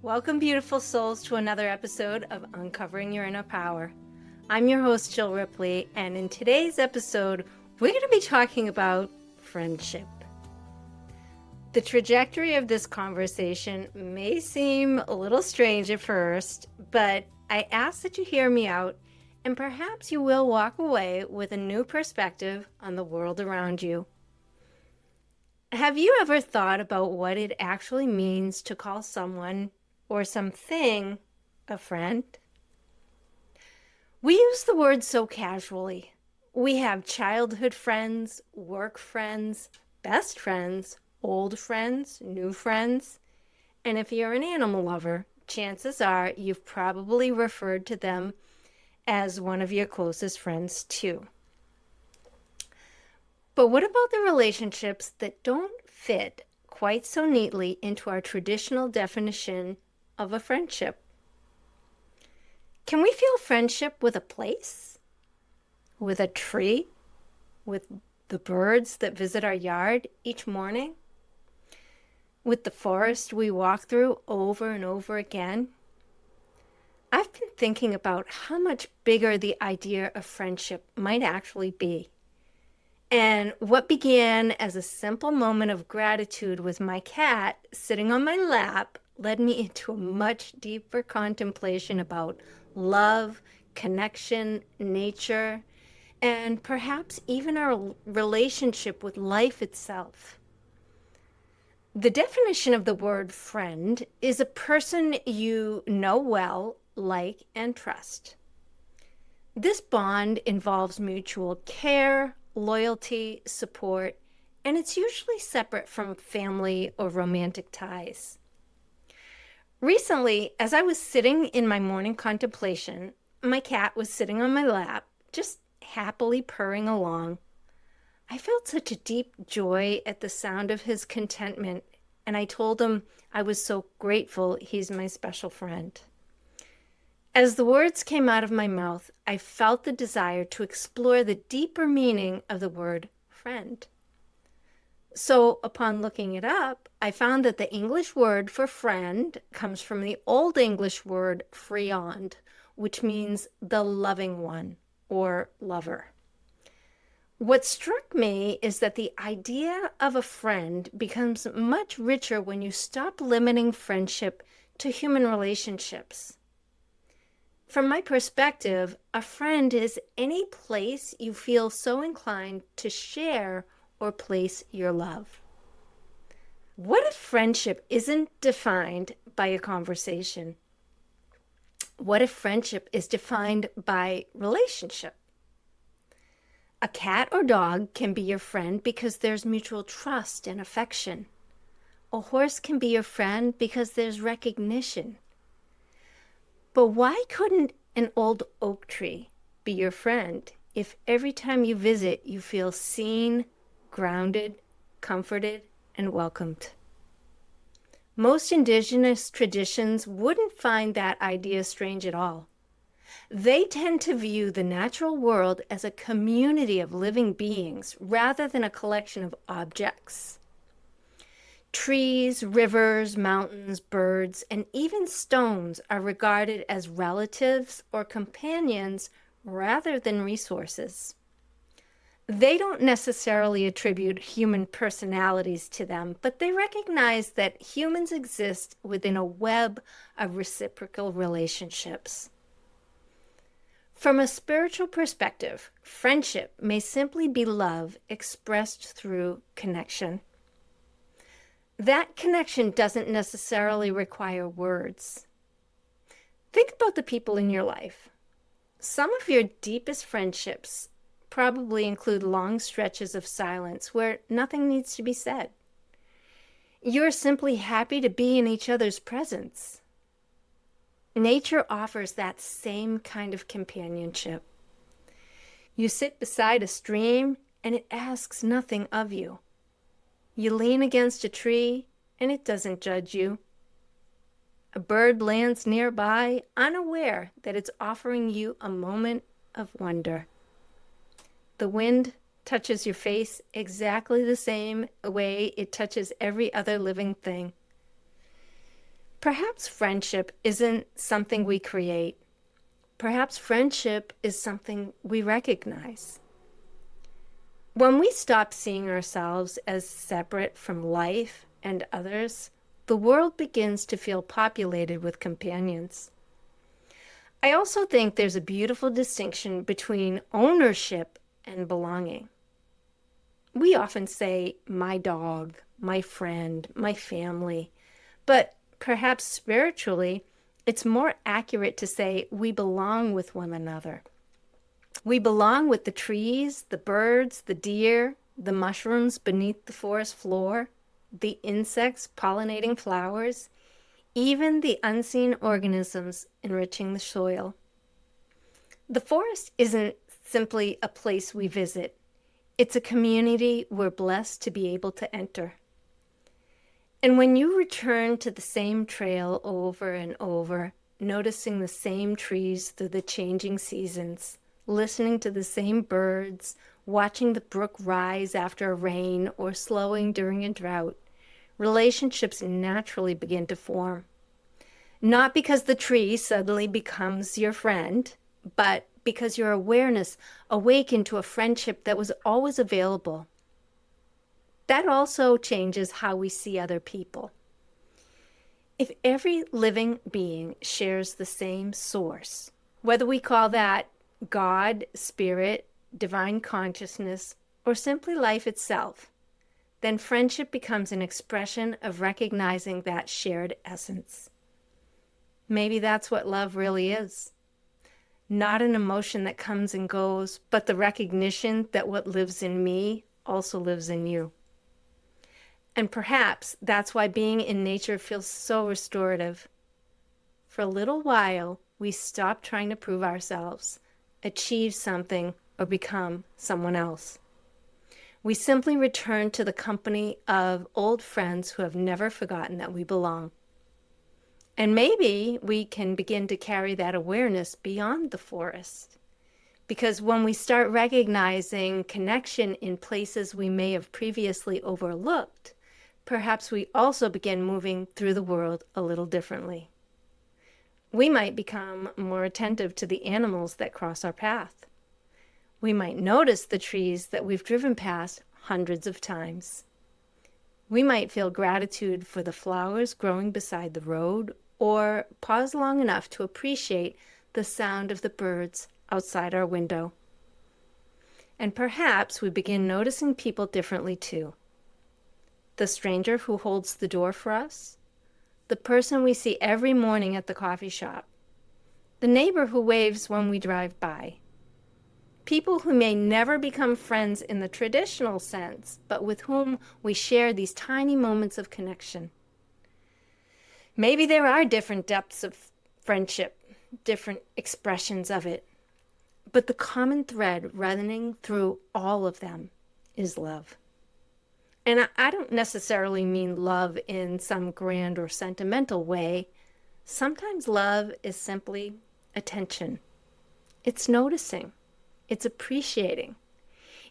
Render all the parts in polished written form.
Welcome, beautiful souls, to another episode of Uncovering Your Inner Power. I'm your host, Jill Ripley, and in today's episode, we're going to be talking about friendship. The trajectory of this conversation may seem a little strange at first, but I ask that you hear me out, and perhaps you will walk away with a new perspective on the world around you. Have you ever thought about what it actually means to call someone or something a friend? We use the word so casually. We have childhood friends, work friends, best friends, old friends, new friends. And if you're an animal lover, chances are you've probably referred to them as one of your closest friends too. But what about the relationships that don't fit quite so neatly into our traditional definition of a friendship? Can we feel friendship with a place, with a tree, with the birds that visit our yard each morning, with the forest we walk through over and over again? I've been thinking about how much bigger the idea of friendship might actually be. And what began as a simple moment of gratitude with my cat sitting on my lap led me into a much deeper contemplation about love, connection, nature, and perhaps even our relationship with life itself. The definition of the word friend is a person you know well, like, and trust. This bond involves mutual care, loyalty, support, and it's usually separate from family or romantic ties. Recently, as I was sitting in my morning contemplation, my cat was sitting on my lap, just happily purring along. I felt such a deep joy at the sound of his contentment, and I told him I was so grateful he's my special friend. As the words came out of my mouth, I felt the desire to explore the deeper meaning of the word friend. So, upon looking it up, I found that the English word for friend comes from the Old English word friand, which means the loving one or lover. What struck me is that the idea of a friend becomes much richer when you stop limiting friendship to human relationships. From my perspective, a friend is any place you feel so inclined to share or place your love. What if friendship isn't defined by a conversation? What if friendship is defined by relationship? A cat or dog can be your friend because there's mutual trust and affection. A horse can be your friend because there's recognition. But why couldn't an old oak tree be your friend if every time you visit you feel seen, grounded, comforted, and welcomed? Most indigenous traditions wouldn't find that idea strange at all. They tend to view the natural world as a community of living beings rather than a collection of objects. Trees, rivers, mountains, birds, and even stones are regarded as relatives or companions rather than resources. They don't necessarily attribute human personalities to them, but they recognize that humans exist within a web of reciprocal relationships. From a spiritual perspective, friendship may simply be love expressed through connection. That connection doesn't necessarily require words. Think about the people in your life. Some of your deepest friendships probably include long stretches of silence where nothing needs to be said. You're simply happy to be in each other's presence. Nature offers that same kind of companionship. You sit beside a stream and it asks nothing of you. You lean against a tree and it doesn't judge you. A bird lands nearby, unaware that it's offering you a moment of wonder. The wind touches your face exactly the same way it touches every other living thing. Perhaps friendship isn't something we create. Perhaps friendship is something we recognize. When we stop seeing ourselves as separate from life and others, the world begins to feel populated with companions. I also think there's a beautiful distinction between ownership and belonging. We often say, my dog, my friend, my family, but perhaps spiritually, it's more accurate to say we belong with one another. We belong with the trees, the birds, the deer, the mushrooms beneath the forest floor, the insects pollinating flowers, even the unseen organisms enriching the soil. The forest isn't simply a place we visit. It's a community we're blessed to be able to enter. And when you return to the same trail over and over, noticing the same trees through the changing seasons, listening to the same birds, watching the brook rise after a rain or slowing during a drought, relationships naturally begin to form. Not because the tree suddenly becomes your friend, but because your awareness awakened to a friendship that was always available. That also changes how we see other people. If every living being shares the same source, whether we call that God, spirit, divine consciousness, or simply life itself, then friendship becomes an expression of recognizing that shared essence. Maybe that's what love really is. Not an emotion that comes and goes, but the recognition that what lives in me also lives in you. And perhaps that's why being in nature feels so restorative. For a little while, we stop trying to prove ourselves, achieve something, or become someone else. We simply return to the company of old friends who have never forgotten that we belong. And maybe we can begin to carry that awareness beyond the forest. Because when we start recognizing connection in places we may have previously overlooked, perhaps we also begin moving through the world a little differently. We might become more attentive to the animals that cross our path. We might notice the trees that we've driven past hundreds of times. We might feel gratitude for the flowers growing beside the road, or pause long enough to appreciate the sound of the birds outside our window. And perhaps we begin noticing people differently too. The stranger who holds the door for us, the person we see every morning at the coffee shop, the neighbor who waves when we drive by. People who may never become friends in the traditional sense, but with whom we share these tiny moments of connection. Maybe there are different depths of friendship, different expressions of it, but the common thread running through all of them is love. And I don't necessarily mean love in some grand or sentimental way. Sometimes love is simply attention. It's noticing. It's appreciating.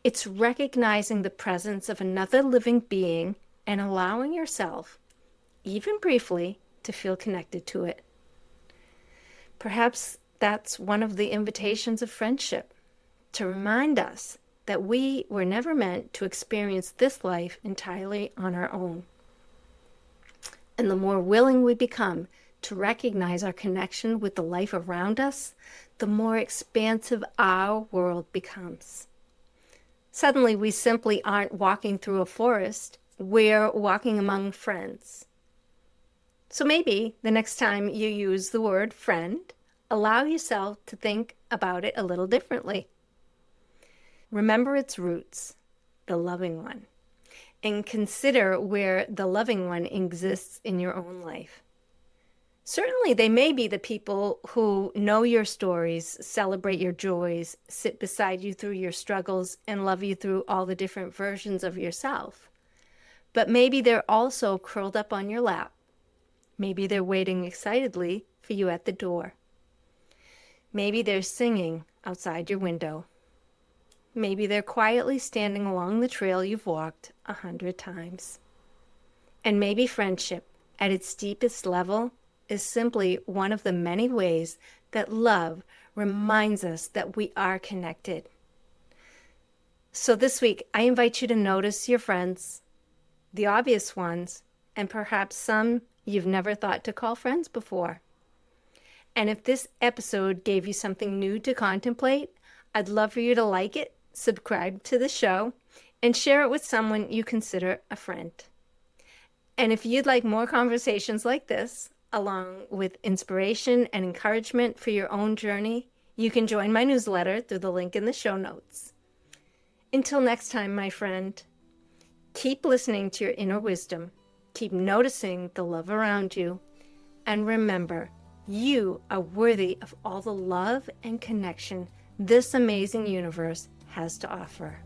It's recognizing the presence of another living being and allowing yourself, even briefly, to feel connected to it. Perhaps that's one of the invitations of friendship, to remind us that we were never meant to experience this life entirely on our own. And the more willing we become to recognize our connection with the life around us, the more expansive our world becomes. Suddenly, we simply aren't walking through a forest, we're walking among friends. So maybe the next time you use the word friend, allow yourself to think about it a little differently. Remember its roots, the loving one, and consider where the loving one exists in your own life. Certainly, they may be the people who know your stories, celebrate your joys, sit beside you through your struggles, and love you through all the different versions of yourself. But maybe they're also curled up on your lap. Maybe they're waiting excitedly for you at the door. Maybe they're singing outside your window. Maybe they're quietly standing along the trail you've walked 100 times. And maybe friendship at its deepest level, is simply one of the many ways that love reminds us that we are connected. So this week, I invite you to notice your friends, the obvious ones, and perhaps some you've never thought to call friends before. And if this episode gave you something new to contemplate, I'd love for you to like it, subscribe to the show, and share it with someone you consider a friend. And if you'd like more conversations like this, along with inspiration and encouragement for your own journey, you can join my newsletter through the link in the show notes. Until next time, my friend, keep listening to your inner wisdom, keep noticing the love around you, and remember, you are worthy of all the love and connection this amazing universe has to offer.